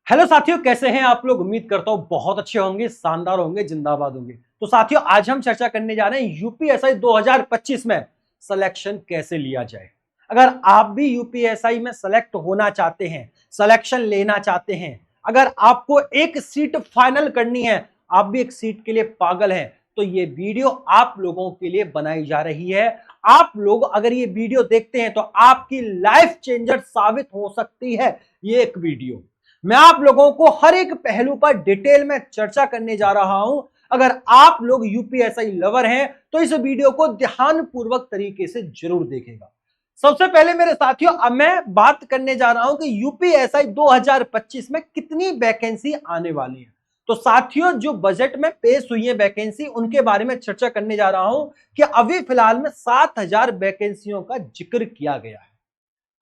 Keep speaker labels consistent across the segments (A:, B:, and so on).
A: Hello साथियों, कैसे हैं आप लोग। उम्मीद करता हूं बहुत अच्छे होंगे, शानदार होंगे, जिंदाबाद होंगे। तो साथियों, आज हम चर्चा करने जा रहे हैं यूपीएसआई 2025 में सिलेक्शन कैसे लिया जाए। अगर आप भी यूपीएसआई में सेलेक्ट होना चाहते हैं, सिलेक्शन लेना चाहते हैं, अगर आपको एक सीट फाइनल करनी है, आप भी एक सीट के लिए पागल हैं, तो ये वीडियो आप लोगों के लिए बनाई जा रही है। आप लोग अगर ये वीडियो देखते हैं तो आपकी लाइफ चेंजर साबित हो सकती है ये एक वीडियो। मैं आप लोगों को हर एक पहलू पर डिटेल में चर्चा करने जा रहा हूं। अगर आप लोग यूपीएसआई लवर हैं तो इस वीडियो को ध्यानपूर्वक तरीके से जरूर देखेगा। सबसे पहले मेरे साथियों, अब मैं बात करने जा रहा हूं कि यूपीएसआई 2025 में कितनी वैकेंसी आने वाली है। तो साथियों, जो बजट में पेश हुई है वैकेंसी, उनके बारे में चर्चा करने जा रहा हूं कि अभी फिलहाल में 7,000 वैकेंसियों का जिक्र किया गया है।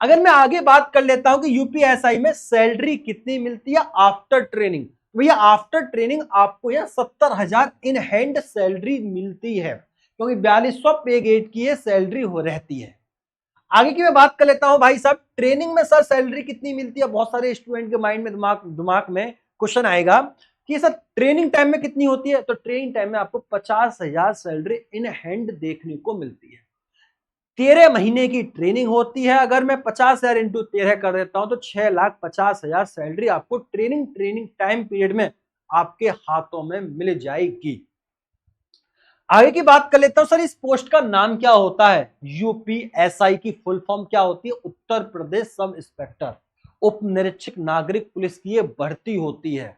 A: अगर मैं आगे बात कर लेता हूं कि यूपीएसआई में सैलरी कितनी मिलती है आफ्टर ट्रेनिंग, भैया आफ्टर ट्रेनिंग आपको यह 70,000 इन हैंड सैलरी मिलती है, क्योंकि 4200 पे गेट की सैलरी हो रहती है। आगे की मैं बात कर लेता हूं भाई साहब, ट्रेनिंग में सर सैलरी कितनी मिलती है। बहुत सारे स्टूडेंट के माइंड में दिमाग में क्वेश्चन आएगा कि सर ट्रेनिंग टाइम में कितनी होती है। तो ट्रेनिंग टाइम में आपको 50,000 सैलरी इन हैंड देखने को मिलती है। 13 महीने की ट्रेनिंग होती है। अगर मैं 50,000 इंटू 13 कर देता हूं तो 6,50,000 सैलरी आपको ट्रेनिंग टाइम पीरियड में आपके हाथों में मिल जाएगी। आगे की बात कर लेता हूं, सर इस पोस्ट का नाम क्या होता है। यूपीएसआई की फुल फॉर्म क्या होती है। उत्तर प्रदेश सब इंस्पेक्टर उप निरीक्षक नागरिक पुलिस की ये भर्ती होती है।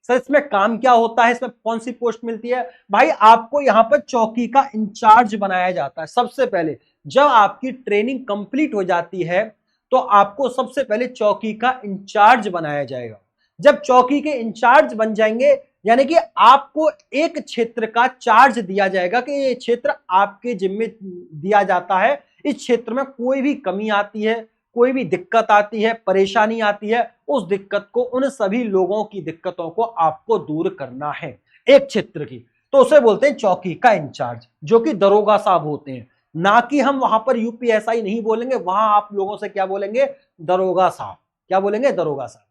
A: सर इसमें काम क्या होता है, इसमें कौन सी पोस्ट मिलती है। भाई आपको यहां पर चौकी का इंचार्ज बनाया जाता है। सबसे पहले जब आपकी ट्रेनिंग कंप्लीट हो जाती है तो आपको सबसे पहले चौकी का इंचार्ज बनाया जाएगा। जब चौकी के इंचार्ज बन जाएंगे, यानी कि आपको एक क्षेत्र का चार्ज दिया जाएगा कि ये क्षेत्र आपके जिम्मे दिया जाता है। इस क्षेत्र में कोई भी कमी आती है, कोई भी दिक्कत आती है, परेशानी आती है, उस दिक्कत को, उन सभी लोगों की दिक्कतों को आपको दूर करना है एक क्षेत्र की। तो उसे बोलते हैं चौकी का इंचार्ज, जो कि दरोगा साहब होते हैं। ना कि हम वहां पर यूपीएसआई नहीं बोलेंगे, वहां आप लोगों से क्या बोलेंगे, दरोगा साहब। क्या बोलेंगे, दरोगा साहब।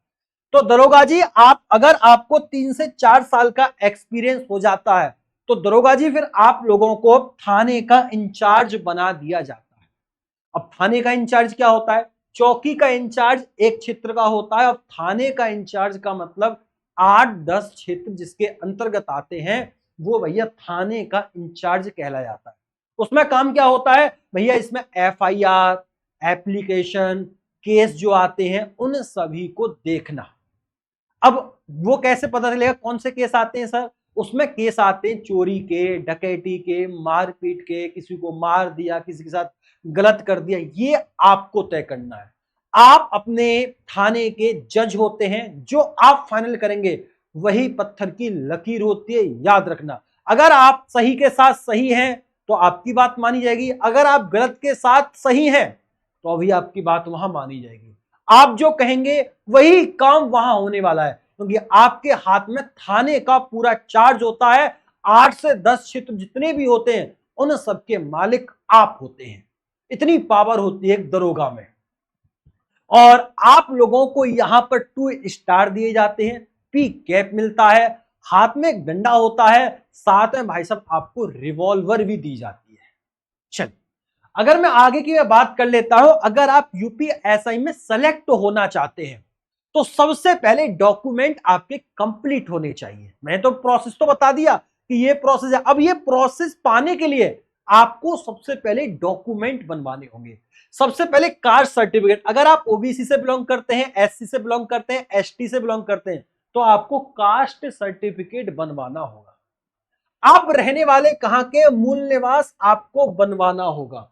A: तो दरोगा जी, आप अगर आपको 3 से 4 साल का एक्सपीरियंस हो जाता है तो दरोगा जी फिर आप लोगों को थाने का इंचार्ज बना दिया जाता है। अब थाने का इंचार्ज क्या होता है। चौकी का इंचार्ज एक क्षेत्र का होता है, और थाने का इंचार्ज का मतलब 8-10 क्षेत्र जिसके अंतर्गत आते हैं वो भैया थाने का इंचार्ज कहला जाता है। उसमें काम क्या होता है भैया, इसमें एफआईआर, एप्लीकेशन, केस जो आते हैं उन सभी को देखना। अब वो कैसे पता चलेगा कौन से केस आते हैं सर। उसमें केस आते हैं चोरी के, डकैती के, मारपीट के, किसी को मार दिया, किसी के साथ गलत कर दिया, ये आपको तय करना है। आप अपने थाने के जज होते हैं, जो आप फाइनल करेंगे वही पत्थर की लकीर होती है, याद रखना। अगर आप सही के साथ सही हैं तो आपकी बात मानी जाएगी, अगर आप गलत के साथ सही हैं तो अभी आपकी बात वहां मानी जाएगी। आप जो कहेंगे वही काम वहां होने वाला है, क्योंकि आपके हाथ में थाने का पूरा चार्ज होता है। 8 से 10 क्षेत्र जितने भी होते हैं उन सबके मालिक आप होते हैं। इतनी पावर होती है एक दरोगा में। और आप लोगों को यहां पर 2 स्टार दिए जाते हैं, पी कैप मिलता है, हाथ में एक डंडा होता है, साथ में भाई साहब आपको रिवॉल्वर भी दी जाती है। चलिए, अगर मैं आगे की बात कर लेता हूं, अगर आप यूपीएसआई में सेलेक्ट होना चाहते हैं तो सबसे पहले डॉक्यूमेंट आपके कंप्लीट होने चाहिए। मैंने तो प्रोसेस तो बता दिया कि ये प्रोसेस है। अब ये प्रोसेस पाने के लिए आपको सबसे पहले डॉक्यूमेंट बनवाने होंगे। सबसे पहले कास्ट सर्टिफिकेट। अगर आप ओबीसी से बिलोंग करते हैं, एससी से बिलोंग करते हैं, एसटी से बिलोंग करते हैं, तो आपको कास्ट सर्टिफिकेट बनवाना होगा। आप रहने वाले कहां के, मूल निवास आपको बनवाना होगा।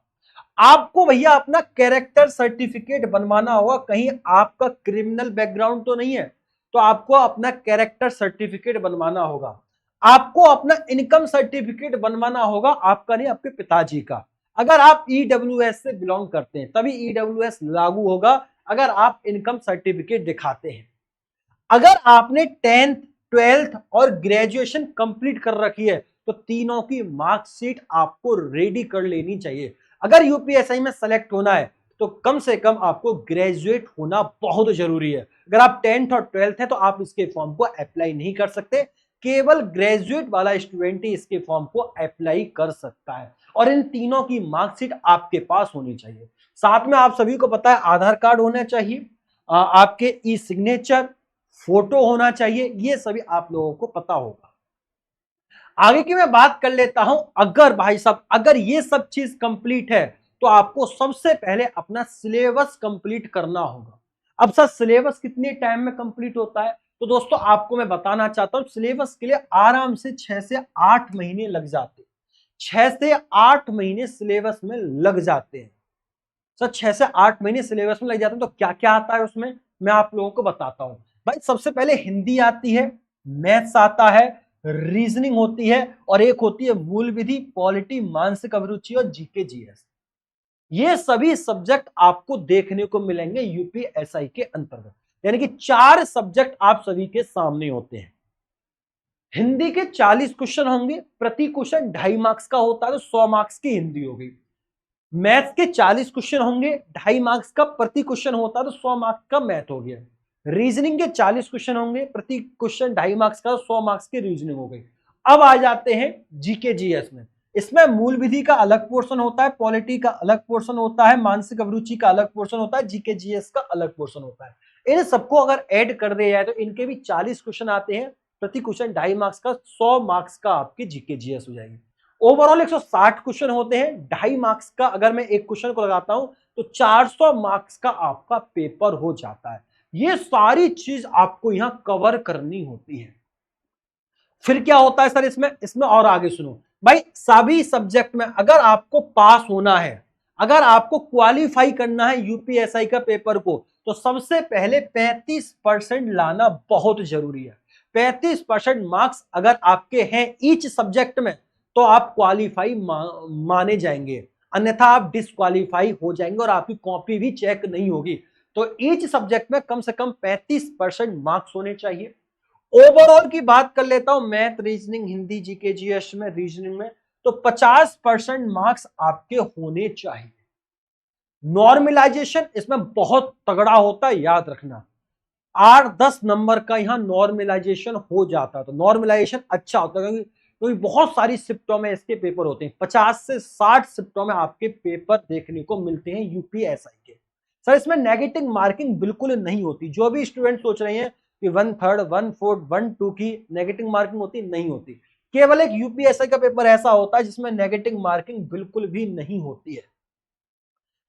A: आपको भैया अपना कैरेक्टर सर्टिफिकेट बनवाना होगा। कहीं आपका क्रिमिनल बैकग्राउंड तो नहीं है, तो आपको अपना कैरेक्टर सर्टिफिकेट बनवाना होगा। आपको अपना इनकम सर्टिफिकेट बनवाना होगा, आपका नहीं, आपके पिताजी का। अगर आप ईडब्ल्यूएस से बिलोंग करते हैं तभी ईडब्ल्यूएस लागू होगा, अगर आप इनकम सर्टिफिकेट दिखाते हैं। अगर आपने 10th 12th और ग्रेजुएशन कंप्लीट कर रखी है तो तीनों की मार्कशीट आपको रेडी कर लेनी चाहिए। अगर यूपीएसआई में सेलेक्ट होना है तो कम से कम आपको ग्रेजुएट होना बहुत जरूरी है। अगर आप 10th और 12th हैं तो आप इसके फॉर्म को अप्लाई नहीं कर सकते, केवल ग्रेजुएट वाला स्टूडेंट ही इसके फॉर्म को अप्लाई कर सकता है। और इन तीनों की मार्कशीट आपके पास होनी चाहिए। साथ में आप सभी को पता है आधार कार्ड होना चाहिए, आपके ई सिग्नेचर, फोटो होना चाहिए, ये सभी आप लोगों को पता होगा। आगे की मैं बात कर लेता हूं। अगर भाई साहब अगर ये सब चीज कंप्लीट है तो आपको सबसे पहले अपना सिलेबस कंप्लीट करना होगा। अब सर सिलेबस कितने टाइम में कंप्लीट होता है? तो दोस्तों आपको मैं बताना चाहता हूं, सिलेबस के लिए आराम से 6 से 8 महीने लग जाते हैं। 6 से 8 महीने सिलेबस में लग जाते हैं। सर 6 से 8 महीने सिलेबस में लग जाते हैं, तो क्या क्या आता है उसमें मैं आप लोगों को बताता हूं। भाई सबसे पहले हिंदी आती है, मैथ्स आता है, रीजनिंग होती है, और एक होती है मूल विधि, पॉलिटी, मानसिक अभिरुचि और जीके जीएस। ये सभी सब्जेक्ट आपको देखने को मिलेंगे यूपीएसआई के अंतर्गत। यानी कि 4 सब्जेक्ट आप सभी के सामने होते हैं। हिंदी के 40 क्वेश्चन होंगे, प्रति क्वेश्चन 2.5 मार्क्स का होता है, तो 100 मार्क्स की हिंदी हो गई। मैथ्स के 40 क्वेश्चन होंगे, 2.5 मार्क्स का प्रति क्वेश्चन होता है, तो 100 मार्क्स का मैथ हो गया। रीजनिंग के 40 क्वेश्चन होंगे, प्रति क्वेश्चन 2.5 मार्क्स का, 100 मार्क्स की रीजनिंग हो गई। अब आ जाते हैं जीके जीएस में। इसमें मूल विधि का अलग पोर्शन होता है, पॉलिटी का अलग पोर्शन होता है, मानसिक अभिरुचि का अलग पोर्शन होता है, जीके जीएस का अलग पोर्शन होता है। इन सबको अगर ऐड कर दिया जाए तो इनके भी 40 क्वेश्चन आते हैं, प्रति क्वेश्चन 2.5 मार्क्स का, 100 मार्क्स का आपकी जीके जीएस हो जाएगी। ओवरऑल 160 क्वेश्चन होते हैं, 2.5 मार्क्स का अगर मैं एक क्वेश्चन को लगाता हूं तो 400 मार्क्स का आपका पेपर हो जाता है। ये सारी चीज आपको यहां कवर करनी होती है। फिर क्या होता है सर इसमें और आगे सुनो भाई। सभी सब्जेक्ट में अगर आपको पास होना है, अगर आपको क्वालिफाई करना है यूपीएसआई का पेपर को, तो सबसे पहले 35% लाना बहुत जरूरी है। 35% मार्क्स अगर आपके हैं ईच सब्जेक्ट में तो आप क्वालिफाई माने जाएंगे, अन्यथा आप डिस्क्वालीफाई हो जाएंगे और आपकी कॉपी भी चेक नहीं होगी। तो ईच सब्जेक्ट में कम से कम 35% मार्क्स होने चाहिए। ओवरऑल की बात कर लेता हूं, math, reasoning, Hindi, GK GS में, रीजनिंग में, तो 50% मार्क्स आपके होने चाहिए। नॉर्मलाइजेशन इसमें बहुत तगड़ा होता है, याद रखना। 8-10 नंबर का यहां नॉर्मलाइजेशन हो जाता है, तो नॉर्मलाइजेशन अच्छा होता है क्योंकि बहुत सारी शिफ्टों में इसके पेपर होते हैं। 50 से 60 शिफ्टों में आपके पेपर देखने को मिलते हैं यूपीएसआई के। सर इसमें नेगेटिव मार्किंग बिल्कुल नहीं होती। जो भी स्टूडेंट सोच रहे हैं कि 1/3, 1/4, 1/2 की नेगेटिव मार्किंग होती, नहीं होती। केवल एक यूपीएसआई का पेपर ऐसा होता है जिसमें नेगेटिव मार्किंग बिल्कुल भी नहीं होती है।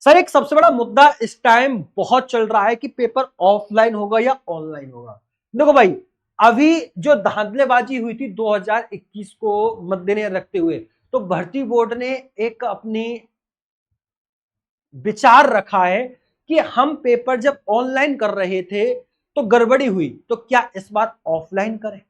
A: सर एक सबसे बड़ा मुद्दा इस टाइम बहुत चल रहा है कि पेपर ऑफलाइन होगा या ऑनलाइन होगा। देखो भाई, अभी जो धांधलेबाजी हुई थी 2021 को मद्देनजर रखते हुए, तो भर्ती बोर्ड ने एक अपनी विचार रखा है कि हम पेपर जब ऑनलाइन कर रहे थे तो गड़बड़ी हुई, तो क्या इस बार ऑफलाइन करें।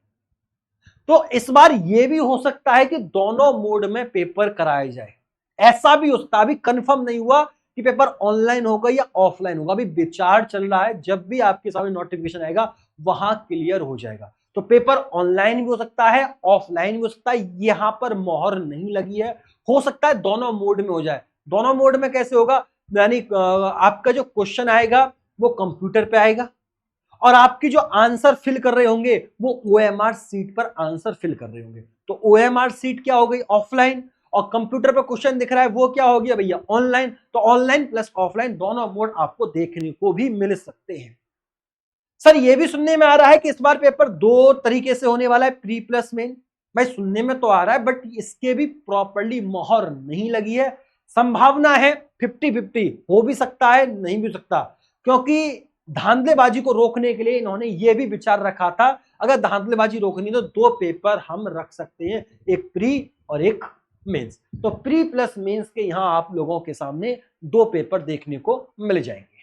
A: तो इस बार यह भी हो सकता है कि दोनों मोड में पेपर कराए जाए। ऐसा भी हो सकता है, अभी कंफर्म नहीं हुआ कि पेपर ऑनलाइन होगा या ऑफलाइन होगा, अभी विचार चल रहा है। जब भी आपके सामने नोटिफिकेशन आएगा वहां क्लियर हो जाएगा। तो पेपर ऑनलाइन भी हो सकता है, ऑफलाइन भी हो सकता है, यहां पर मोहर नहीं लगी है। हो सकता है दोनों मोड में हो जाए। दोनों मोड में कैसे होगा, यानी आपका जो क्वेश्चन आएगा वो कंप्यूटर पे आएगा और आपकी जो आंसर फिल कर रहे होंगे वो ओएमआर सीट पर आंसर फिल कर रहे होंगे। तो ओएमआर सीट क्या हो गई, ऑफलाइन, और कंप्यूटर पर क्वेश्चन दिख रहा है वो क्या हो गया भैया, ऑनलाइन। तो ऑनलाइन प्लस ऑफलाइन दोनों मोड आपको देखने को भी मिल सकते हैं। सर ये भी सुनने में आ रहा है कि इस बार पेपर 2 तरीके से होने वाला है, प्री प्लस मेन। भाई सुनने में तो आ रहा है, बट इसके भी प्रॉपर्ली मोहर नहीं लगी है। संभावना है 50-50, हो भी सकता है नहीं भी सकता, क्योंकि धांधलेबाजी को रोकने के लिए इन्होंने ये भी विचार रखा था, अगर धांधलेबाजी रोकनी तो 2 पेपर हम रख सकते हैं, एक प्री और एक मेंस। तो प्री प्लस मेंस के यहां आप लोगों के सामने 2 पेपर देखने को मिल जाएंगे।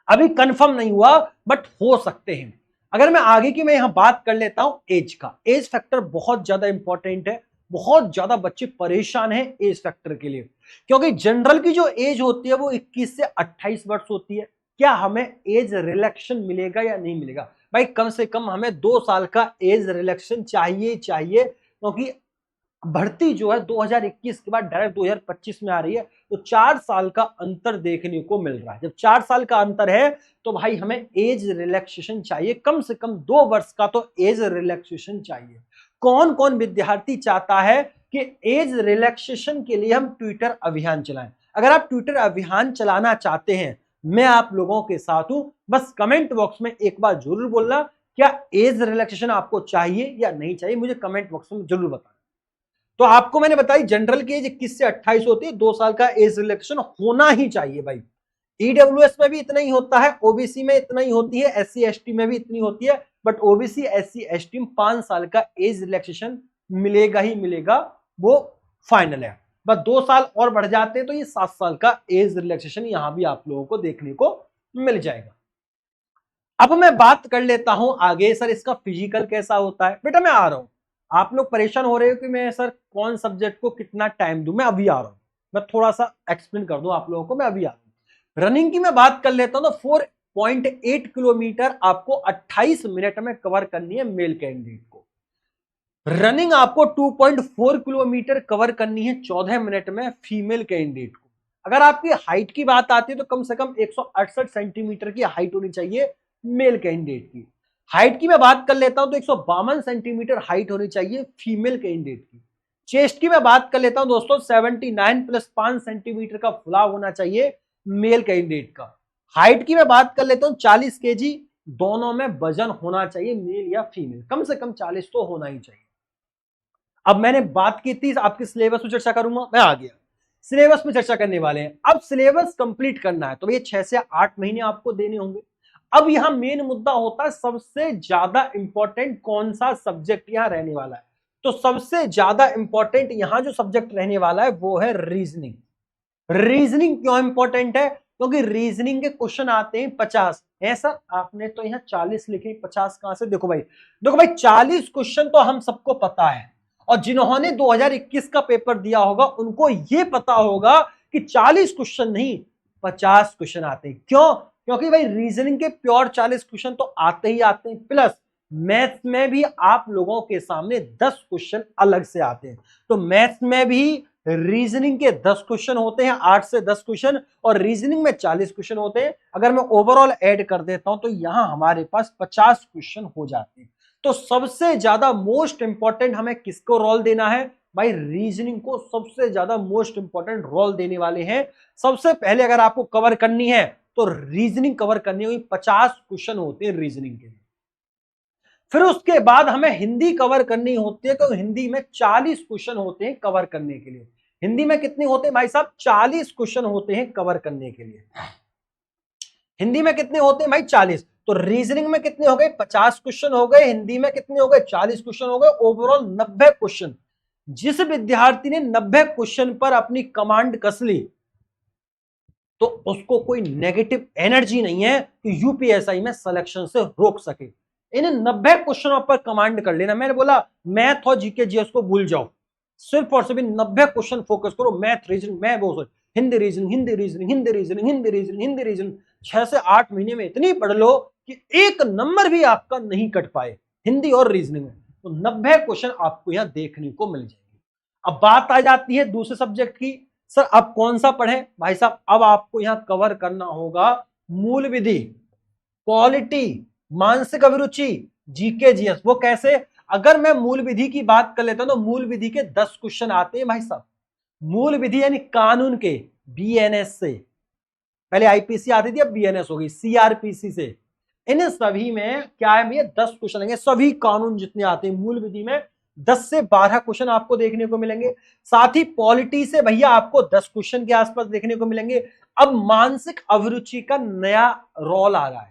A: अभी कंफर्म नहीं हुआ बट हो सकते हैं। अगर मैं आगे की मैं यहां बात कर लेता हूं एज का, एज फैक्टर बहुत ज्यादा इंपॉर्टेंट है। बहुत ज्यादा बच्चे परेशान हैं एज फैक्टर के लिए, क्योंकि जनरल की जो एज होती है वो 21 से 28 वर्ष होती है। क्या हमें एज रिलैक्सेशन मिलेगा या नहीं मिलेगा? भाई कम से कम हमें 2 साल का एज रिलैक्सेशन चाहिए, क्योंकि भर्ती जो है 2021 के बाद डायरेक्ट 2025 में आ रही है, तो 4 साल का अंतर देखने को मिल रहा है। जब 4 साल का अंतर है तो भाई हमें एज रिलैक्सेशन चाहिए, कम से कम 2 वर्ष का तो एज रिलैक्सेशन चाहिए। कौन कौन विद्यार्थी चाहता है कि एज रिलैक्सेशन के लिए हम ट्विटर अभियान चलाएं? अगर आप ट्विटर अभियान चलाना चाहते हैं, मैं आप लोगों के साथ हूं, बस कमेंट बॉक्स में एक बार जरूर बोलना क्या एज रिलैक्सेशन आपको चाहिए या नहीं चाहिए, मुझे कमेंट बॉक्स में जरूर बताना। तो आपको मैंने बताई जनरल की एज 21 से 28 होती है, 2 साल का एज रिलैक्सेशन होना ही चाहिए भाई। ईडब्ल्यूएस में भी इतना ही होता है, ओबीसी में इतना ही होती है, एससी एसटी में भी इतनी होती है, बट ओबीसी एससी एसटी में 5 साल का एज रिलैक्सेशन मिलेगा ही मिलेगा, वो फाइनल है। बस 2 साल और बढ़ जाते हैं तो ये 7 साल का एज रिलैक्सेशन यहां भी आप लोगों को देखने को मिल जाएगा। अब मैं बात कर लेता हूं आगे, सर इसका फिजिकल कैसा होता है। बेटा मैं आ रहा हूं, आप लोग परेशान हो रहे हो कि मैं सर कौन सब्जेक्ट को कितना टाइम दूं, मैं अभी आ रहा हूं, मैं थोड़ा सा एक्सप्लेन कर दूं आप लोगों को, मैं अभी आ रहा हूं। रनिंग की मैं बात कर लेता हूं तो 4.8 किलोमीटर आपको 28 मिनट में कवर करनी है मेल कैंडिडेट को। रनिंग आपको 2.4 किलोमीटर कवर करनी है 14 मिनट में फीमेल कैंडिडेट को। अगर आपकी हाइट की बात आती है तो कम से कम 168 सेंटीमीटर की हाइट होनी चाहिए मेल कैंडिडेट की। हाइट की मैं बात कर लेता हूं तो 152 सेंटीमीटर हाइट होनी चाहिए फीमेल कैंडिडेट की। चेस्ट की मैं बात कर लेता हूं दोस्तों 79 प्लस 5 सेंटीमीटर का फुलाव होना चाहिए मेल कैंडिडेट का। हाइट की मैं बात कर लेता हूं 40 केजी दोनों में वजन होना चाहिए मेल या फीमेल, कम से कम 40 तो होना ही चाहिए। अब मैंने बात की थी आपके सिलेबस में चर्चा करूंगा, मैं आ गया सिलेबस में चर्चा करने वाले हैं। अब सिलेबस कंप्लीट करना है तो ये 6 से 8 महीने आपको देने होंगे। अब यहां मेन मुद्दा होता है सबसे ज्यादा इंपॉर्टेंट कौन सा सब्जेक्ट यहां रहने वाला है। तो सबसे ज्यादा इंपॉर्टेंट यहां जो सब्जेक्ट रहने वाला है वो है रीजनिंग। रीजनिंग क्यों इंपॉर्टेंट है? क्योंकि रीजनिंग के क्वेश्चन आते हैं 50 है सर, आपने तो यहां 40 लिखे, 50 कहां से? देखो भाई 40 क्वेश्चन तो हम सबको पता है, और जिन्होंने 2021 का पेपर दिया होगा उनको यह पता होगा कि 40 क्वेश्चन नहीं 50 क्वेश्चन आते हैं। क्यों? क्योंकि भाई रीजनिंग के प्योर 40 क्वेश्चन तो आते ही आते हैं, प्लस मैथ्स में भी आप लोगों के सामने 10 क्वेश्चन अलग से आते हैं। तो मैथ्स में भी रीजनिंग के 10 क्वेश्चन होते हैं, 8 से 10 क्वेश्चन, और रीजनिंग में 40 क्वेश्चन होते हैं। अगर मैं ओवरऑल ऐड कर देता हूं तो यहां हमारे पास 50 क्वेश्चन हो जाते हैं। तो सबसे ज्यादा मोस्ट इंपॉर्टेंट हमें किसको रोल देना है? भाई रीजनिंग को सबसे ज्यादा मोस्ट इंपॉर्टेंट रोल देने वाले हैं। सबसे पहले अगर आपको कवर करनी है तो रीजनिंग कवर करनी होगी, 50 क्वेश्चन होते हैं रीजनिंग के लिए। फिर उसके बाद हमें हिंदी कवर करनी होती है, क्योंकि हिंदी में 40 क्वेश्चन होते हैं कवर करने के लिए। हिंदी में कितने होते हैं भाई साहब? 40 क्वेश्चन होते हैं कवर करने के लिए। हिंदी में कितने होते हैं भाई? 40। तो रीजनिंग में कितने हो गए? 50 क्वेश्चन हो गए। हिंदी में कितने हो गए? 40 क्वेश्चन हो गए। Overall 90 question. जिस विद्यार्थी ने 90 क्वेश्चन पर अपनी कमांड कस ली तो उसको कोई नेगेटिव एनर्जी नहीं है कि यूपीएसआई में सिलेक्शन से रोक सके। इन 90 क्वेश्चनों पर कमांड कर लेना। मैंने बोला मैथ और जीके जीएस को भूल जाओ, सिर्फ और सिर्फ 90 क्वेश्चन फोकस करो। मैथ रीजनिंग, मैं बोल Hindi reasoning, Hindi reasoning, Hindi reasoning, Hindi reasoning, Hindi reasoning 6 से 8 महीने में इतनी पढ़ लो कि एक नंबर भी आपका नहीं कट पाए हिंदी और रीजनिंग में। तो 90 क्वेश्चन आपको यहां देखने को मिल जाएंगे। अब बात आ जाती है दूसरे सब्जेक्ट की, सर अब कौन सा पढ़ें? भाई साहब अब आपको यहां कवर करना होगा मूल विधि, पॉलिटी, मानसिक अभिरुचि, जीके जीएस। वो कैसे? अगर मैं मूल विधि की बात कर लेता हूं तो मूल विधि के 10 क्वेश्चन आते हैं भाई साहब। मूल विधि यानी कानून के, बीएनएस से, पहले आईपीसी आती थी अब बीएनएस हो गई, सीआरपीसी से। इन सभी में क्या है भैया 10 क्वेश्चन आएंगे। सभी कानून जितने आते हैं मूल विधि में 10 से 12 क्वेश्चन आपको देखने को मिलेंगे। साथ ही पॉलिटी से भैया आपको 10 क्वेश्चन के आसपास देखने को मिलेंगे। अब मानसिक अभिरुचि का नया रोल आ रहा है।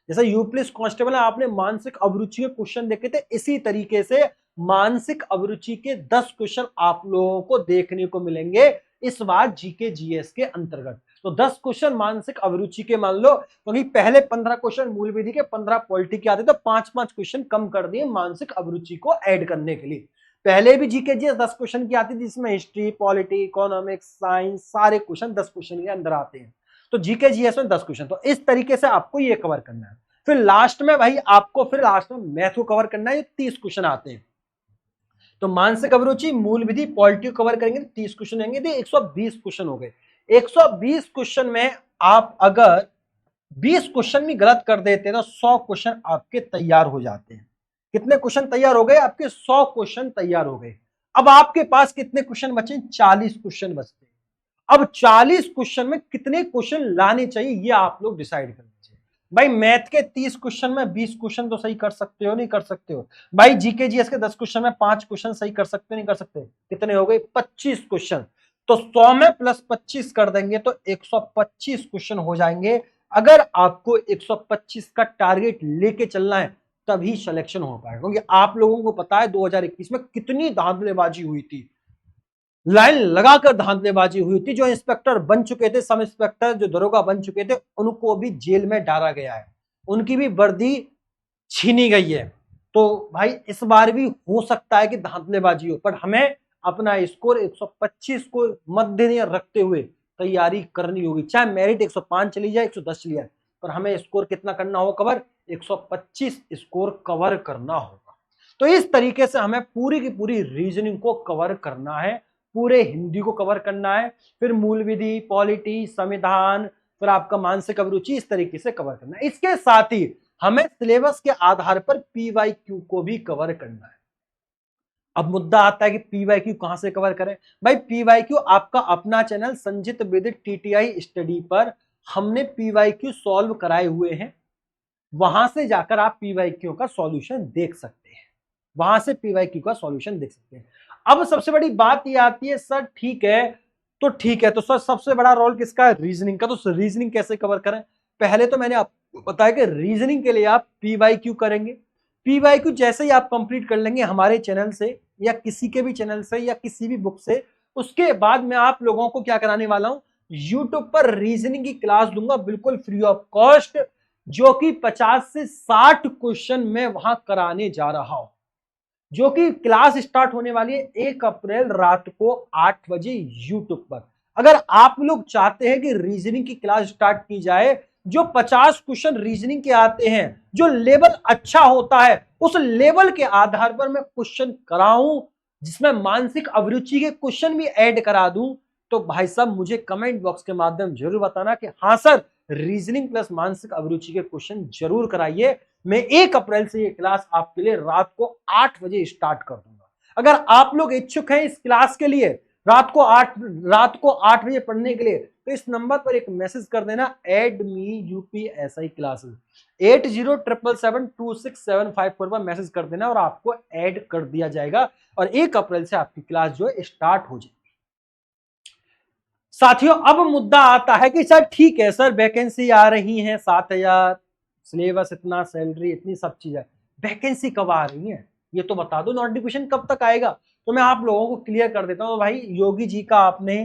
A: जैसे यूपी कांस्टेबल आपने मानसिक अभिरुचि के क्वेश्चन देखे थे, इसी तरीके से मानसिक अभिरुचि के 10 क्वेश्चन आप लोगों को देखने को मिलेंगे इस बार जीके जीएस के अंतर्गत। तो 10 क्वेश्चन मानसिक अभिरुचि के मान लो, क्योंकि पहले 15 क्वेश्चन मूल विधि के, 15 पॉलिटी के आते, तो 5-5 क्वेश्चन कम कर दिए मानसिक अभिरुचि को ऐड करने के लिए। पहले भी जीके जीएस 10 क्वेश्चन की आती थी, जिसमें हिस्ट्री, पॉलिटी, इकोनॉमिक्स, साइंस सारे क्वेश्चन 10 क्वेश्चन के अंदर आते हैं। तो जीके जीएस में 10 क्वेश्चन, तो इस तरीके से आपको ये कवर करना है। फिर लास्ट में भाई आपको मैथ को कवर करना है, 30 क्वेश्चन आते हैं। तो मानसिक अभिरुचि, मूल विधि, पॉलिटी कवर करेंगे तो 30 क्वेश्चन रहेंगे, तो 120 क्वेश्चन हो गए। 120 क्वेश्चन में आप अगर 20 क्वेश्चन भी गलत कर देते हैं तो 100 क्वेश्चन आपके तैयार हो जाते हैं। कितने क्वेश्चन तैयार हो गए? आपके 100 क्वेश्चन तैयार हो गए। अब आपके पास कितने क्वेश्चन बचे? 40 क्वेश्चन बचते हैं। अब 40 क्वेश्चन में कितने क्वेश्चन लाने चाहिए ये आप लोग डिसाइड कर लीजिए। भाई मैथ के 30 क्वेश्चन में 20 क्वेश्चन तो सही कर सकते हो, नहीं कर सकते हो? भाई जीके जीएस के 10 क्वेश्चन में 5 क्वेश्चन सही कर सकते हो, नहीं कर सकते? कितने हो गए? 25 क्वेश्चन। तो 100 में प्लस 25 कर देंगे तो 125 क्वेश्चन हो जाएंगे। अगर आपको 125 का टारगेट लेके चलना है तभी सिलेक्शन हो पाएगा, क्योंकि आप लोगों को पता है 2021 में कितनी धांधलेबाजी हुई थी, लाइन लगाकर धांधलेबाजी हुई थी। जो इंस्पेक्टर बन चुके थे, सब इंस्पेक्टर जो दरोगा बन चुके थे, उनको भी जेल में डाला गया है, उनकी भी वर्दी छीनी गई है। तो भाई इस बार भी हो सकता है कि धांधलेबाजी हो, पर हमें अपना स्कोर 125 को मद्देनजर रखते हुए तैयारी करनी होगी। चाहे मेरिट 105 चली जाए, 110 चली जाए, पर हमें स्कोर कितना करना होगा कवर? 125 स्कोर कवर करना होगा। तो इस तरीके से हमें पूरी की पूरी रीजनिंग को कवर करना है, पूरे हिंदी को कवर करना है, फिर मूल विधि, पॉलिटी, संविधान, फिर आपका मानसिक अभिरुचि, इस तरीके से कवर करना है। इसके साथ ही हमें सिलेबस के आधार पर पीवाईक्यू को भी कवर करना है। अब मुद्दा आता है कि पीवाईक्यू कहां से कवर करें? भाई पीवाईक्यू आपका अपना चैनल संजित विदित टीटीआई स्टडी पर हमने पीवाईक्यू सॉल्व कराए हुए हैं, वहां से जाकर आप पीवाईक्यू का सॉल्यूशन देख सकते हैं, वहां से पीवाईक्यू का सॉल्यूशन देख सकते हैं। अब सबसे बड़ी बात ये आती है, सर ठीक है तो ठीक है, तो सर सबसे बड़ा रोल किसका है? रीजनिंग का। तो रीजनिंग कैसे कवर करें? पहले तो मैंने आपको बताया कि रीजनिंग के लिए आप पीवाईक्यू करेंगे। पीवाईक्यू जैसे ही आप कंप्लीट कर लेंगे हमारे चैनल से या किसी के भी चैनल से या किसी भी बुक से, उसके बाद मैं आप लोगों को क्या कराने वाला हूं? यूट्यूब पर रीजनिंग की क्लास दूंगा बिल्कुल फ्री ऑफ कॉस्ट, जो कि 50 से 60 क्वेश्चन में वहां कराने जा रहा हूं, जो कि क्लास स्टार्ट होने वाली है 1 अप्रैल रात को 8 बजे यूट्यूब पर। अगर आप लोग चाहते हैं कि रीजनिंग की क्लास स्टार्ट की जाए, जो 50 क्वेश्चन रीजनिंग के आते हैं, जो लेवल अच्छा होता है, उस लेवल के आधार पर मैं क्वेश्चन कराऊं, जिसमें मानसिक अभिरुचि के क्वेश्चन भी ऐड करा दूं, तो भाई साहब मुझे कमेंट बॉक्स के माध्यम जरूर बताना कि हाँ सर रीजनिंग प्लस मानसिक अभिरुचि के क्वेश्चन जरूर कराइए। मैं 1 अप्रैल से ये क्लास आपके लिए रात को 8 बजे स्टार्ट कर दूंगा। अगर आप लोग इच्छुक हैं इस क्लास के लिए रात को 8 बजे पढ़ने के लिए, तो इस नंबर पर एक मैसेज कर देना, एड मी यूपीएसआई क्लासेस, 8077726754 पर मैसेज कर देना और आपको ऐड कर दिया जाएगा और 1 अप्रैल से आपकी क्लास जो है स्टार्ट हो जाएगी। साथियों अब मुद्दा आता है कि सर ठीक है सर वैकेंसी आ रही है 7000, सिलेबस इतना, सैलरी इतनी, सब चीज है, वैकेंसी कब आ रही है ये तो बता दो, नोटिफिकेशन कब तक आएगा? तो मैं आप लोगों को क्लियर कर देता हूं। भाई योगी जी का आपने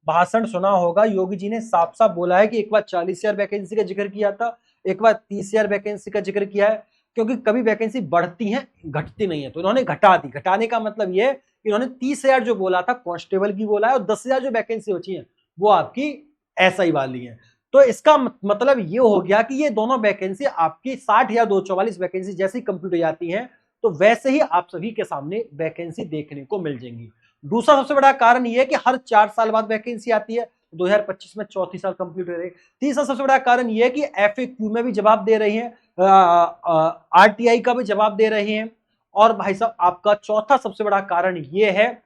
A: भाषण सुना होगा, योगी जी ने साफ साफ बोला है कि एक बार 40,000 वैकेंसी का जिक्र किया था, एक बार 30,000 वैकेंसी का जिक्र किया है, क्योंकि कभी वैकेंसी बढ़ती है घटती नहीं है, तो इन्होंने घटा दी। घटाने का मतलब ये है इन्होंने 30,000 जो बोला था कांस्टेबल की बोला है, और 10,000 जो वैकेंसी बची है वो आपकी एसआई वाली है। तो इसका मतलब ये हो गया कि ये दोनों वैकेंसी आपकी 60,244 वैकेंसी जैसी कंप्लीट हो जाती हैं तो वैसे ही आप सभी के सामने वैकेंसी देखने को मिल जाएंगी। दूसरा सबसे बड़ा कारण ये है कि हर 4 साल बाद वैकेंसी आती है, 2025 में 34 साल कंप्लीट हो रहे। तीसरा सबसे बड़ा कारण ये है कि एफएक्यू में भी जवाब दे रही हैं, आरटीआई का भी जवाब दे रहे हैं, और भाई साहब आपका चौथा सबसे बड़ा कारण ये है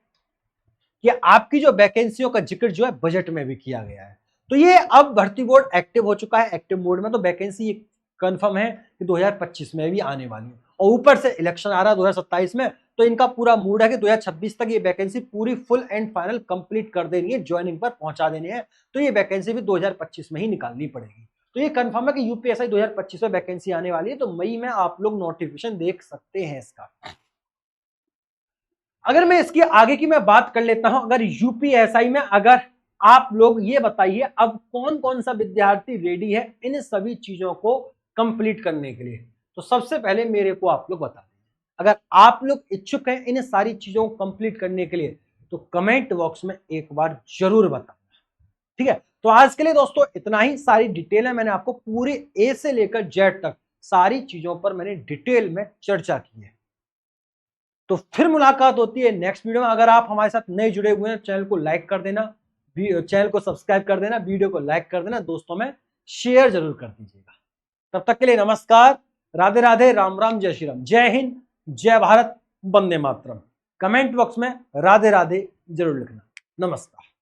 A: कि आपकी जो वैकेंसियों का जिक्र जो है बजट में भी किया गया है। तो ये अब भर्ती बोर्ड एक्टिव हो चुका है, एक्टिव मोड में, तो वैकेंसी कंफर्म है कि 2025 में भी आने वाली है, और ऊपर से इलेक्शन आ रहा है 2027 में, तो इनका पूरा मूड है कि 2026 तक ये वैकेंसी पूरी फुल एंड फाइनल कंप्लीट कर देनी है, ज्वाइनिंग पर पहुंचा देनी है, तो ये वैकेंसी भी 2025 में ही निकालनी पड़ेगी। तो ये कंफर्म है कि यूपीएसआई 2025 में वैकेंसी आने वाली है, तो मई में आप लोग नोटिफिकेशन देख सकते हैं इसका। अगर मैं इसकी आगे की मैं बात कर लेता हूं, अगर यूपीएसआई में अगर आप लोग ये बताइए अब कौन कौन सा विद्यार्थी रेडी है इन सभी चीजों को कंप्लीट करने के लिए, तो सबसे पहले मेरे को आप लोग बता दीजिए अगर आप लोग इच्छुक हैं इन सारी चीजों को कंप्लीट करने के लिए, तो कमेंट बॉक्स में एक बार जरूर बताना, ठीक है? तो आज के लिए दोस्तों इतना ही, सारी डिटेल है, मैंने आपको पूरे ए से लेकर जेड तक सारी चीजों पर मैंने डिटेल में चर्चा की है। तो फिर मुलाकात होती है नेक्स्ट वीडियो में। अगर आप हमारे साथ नए जुड़े हुए हैं, चैनल को लाइक कर देना, चैनल को सब्सक्राइब कर देना, वीडियो को लाइक कर देना, दोस्तों में शेयर जरूर कर दीजिएगा। तब तक के लिए नमस्कार, राधे राधे, राम राम, जय श्री राम, जय हिंद, जय भारत, वंदे मातरम। कमेंट बॉक्स में राधे राधे जरूर लिखना। नमस्कार।